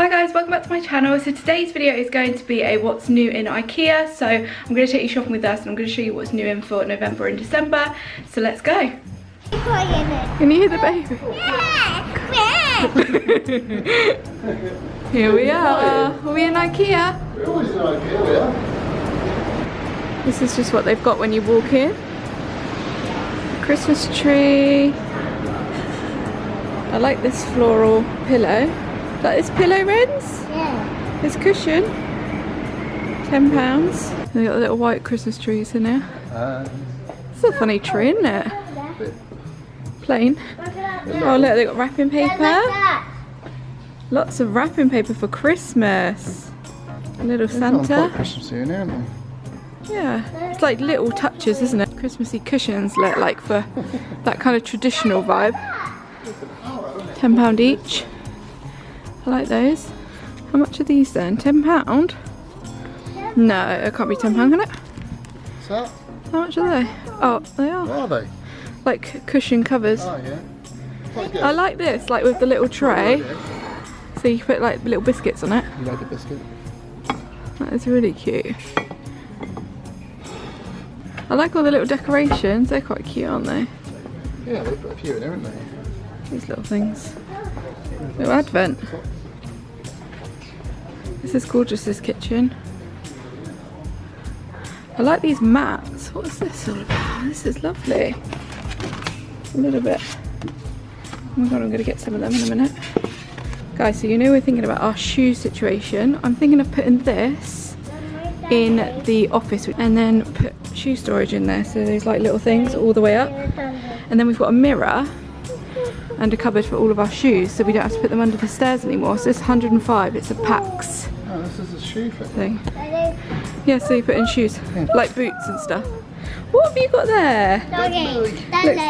Hi guys, welcome back to my channel. So today's video is going to be a what's new in Ikea. So I'm going to take you shopping with us and I'm going to show you what's new in for November and December. So let's go. Can you hear the baby? Here we are. Are we in Ikea? We're always in Ikea, yeah. This is just what they've got when you walk in. Christmas tree. I like this floral pillow. Like this pillow, Renz? Yeah. This cushion. £10. They got little white Christmas trees in here. It's a funny tree, isn't it? Plain. Oh look, they got wrapping paper. Lots of wrapping paper for Christmas. A little Santa. Quite Christmassy in here, aren't they? Yeah, it's like little touches, isn't it? Christmassy cushions, like for that kind of traditional vibe. £10 each. I like those. How much are these then? £10? No, it can't be £10, can it? What's that? How much are they? Oh, they are. What are they? Like cushion covers. Oh yeah. Quite good. I like this, like with the little tray. So you put like little biscuits on it. You like a biscuit? That is really cute. I like all the little decorations. They're quite cute, aren't they? Yeah, they've got a few in there, haven't they? These little things. Little advent. This is gorgeous, this kitchen. I like these mats. What is this all about? This is lovely. A little bit. Oh my god, I'm going to get some of them in a minute. Guys, so you know we're thinking about our shoe situation. I'm thinking of putting this in the office and then put shoe storage in there. So there's like little things all the way up. And then we've got a mirror and a cupboard for all of our shoes, so we don't have to put them under the stairs anymore. So it's 105, it's a Pax Oh, this is a shoe thing. Yeah, so you put in shoes, like boots and stuff. What have you got there? Doggy.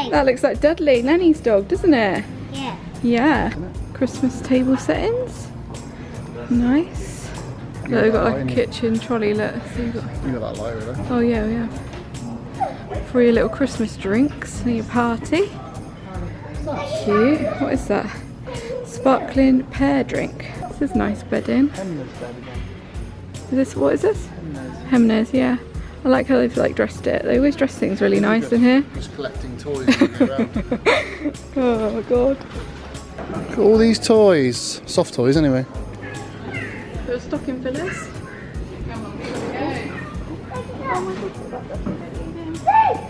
That looks like Dudley, Nanny's dog, doesn't it? Yeah. Yeah. Christmas table settings. Nice. Look, they've got like a kitchen trolley, look. So You got that light over there. oh yeah, we have. For your little Christmas drinks and your party. Cute. What is that? Sparkling pear drink. This is nice bedding. Is this, what is this? Hemnes, yeah. I like how they've like dressed it. They always dress things really nice in here. Just collecting toys around. Oh my god. Look at all these toys. Soft toys anyway. Little stocking fillers.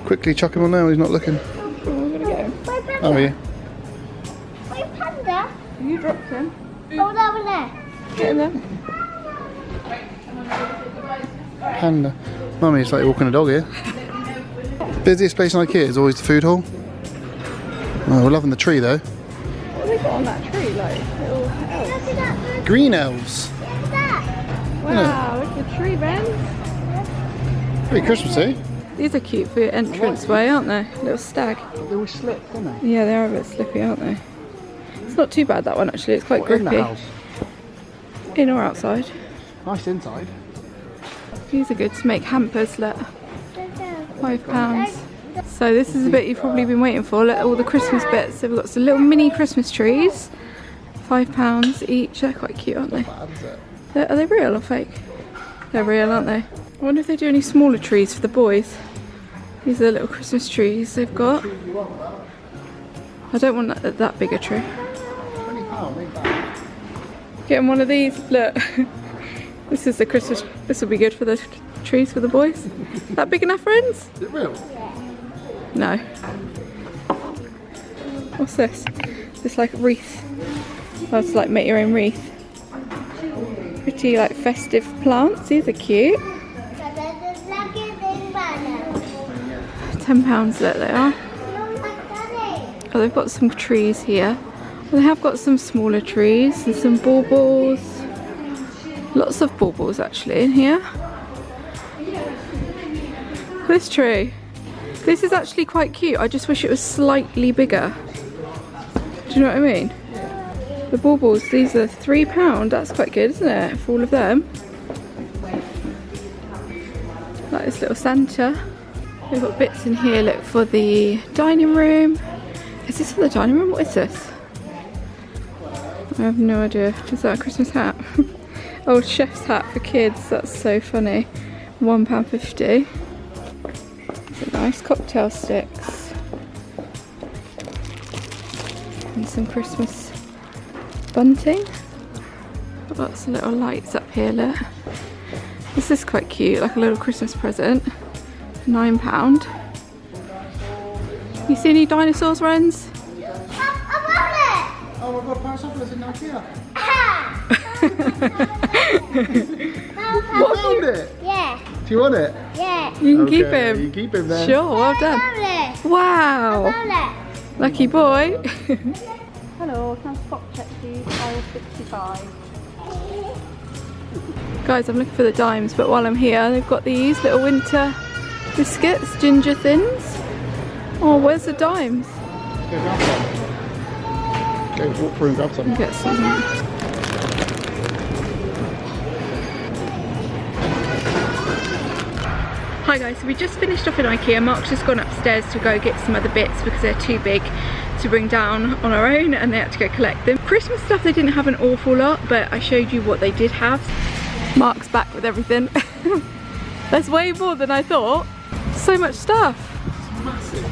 Quickly chuck him on now, he's not looking. Oh, we're gonna get him. How are you? Wait, panda. You dropped him. Oh, that one there. Get him there. Panda. Mummy, it's like walking a dog here. Busiest place in Ikea is always the food hall. Oh, we're loving the tree though. What have they got on that tree? Like little elves. Green elves. Wow, look at the tree, Ben. Pretty Christmassy. These are cute for your entranceway, aren't they? Little stag. They always slip, don't they? Yeah, they are a bit slippy, aren't they? It's not too bad, that one actually. It's quite grippy. In the house. In or outside. Nice inside. These are good to make hampers, look. £5. So this is a bit you've probably been waiting for. Look, all the Christmas bits. So we've got some little mini Christmas trees. £5 each. They're quite cute, aren't they? Bad, is it? Are they real or fake? They're real, aren't they? I wonder if they do any smaller trees for the boys. These are the little Christmas trees they've got. I don't want that big a tree. £20, ain't bad. Get them one of these. Look. This is the Christmas. This will be good for the trees for the boys. That big enough, friends? Is it real? No. What's this? This like wreath. Oh, it's like make your own wreath. Pretty like festive plants. These are cute. £10 that they are. Oh, they've got some trees here. Well, they have got some smaller trees and some baubles. Lots of baubles actually in here. This tree. This is actually quite cute. I just wish it was slightly bigger. Do you know what I mean? The baubles, these are £3. That's quite good, isn't it? For all of them. Like this little Santa. We've got bits in here, look, for the dining room. Is this for the dining room? What is this? I have no idea. Is that a Christmas hat? Old chef's hat for kids. That's so funny. £1.50. Some nice cocktail sticks. And some Christmas bunting. Got lots of little lights up here, look. This is quite cute, like a little Christmas present. £9. You see any dinosaurs, friends? Oh my god, Parasopolis in Ikea. What? Found it? Yeah. Do you want it? Yeah. You can keep Okay, him. You keep him there. Sure, well done. Wow. Lucky boy. Hello, can I spot check you? Aisle 65. Guys, I'm looking for the dimes, but while I'm here, they've got these little winter biscuits, ginger thins. Oh, where's the dimes? Go grab some. Go walk through and grab some. Get some. Hi guys, so we just finished off in Ikea. Mark's just gone upstairs to go get some other bits because they're too big to bring down on our own and they had to go collect them. Christmas stuff they didn't have an awful lot, but I showed you what they did have. Mark's back with everything. That's way more than I thought. So much stuff. It's massive.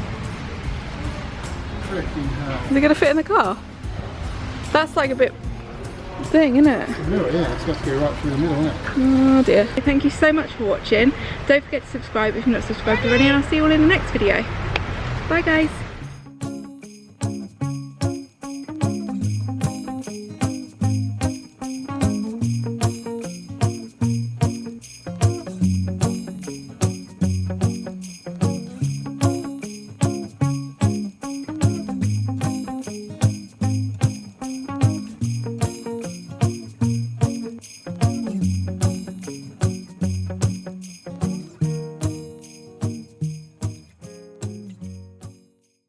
Freaking hell. Is it gonna fit in the car? That's like a bit thing, isn't it? It's a mirror, yeah. It's got to go right through the middle, isn't it? Oh dear. Thank you so much for watching. Don't forget to subscribe if you're not subscribed already, and I'll see you all in the next video. Bye guys.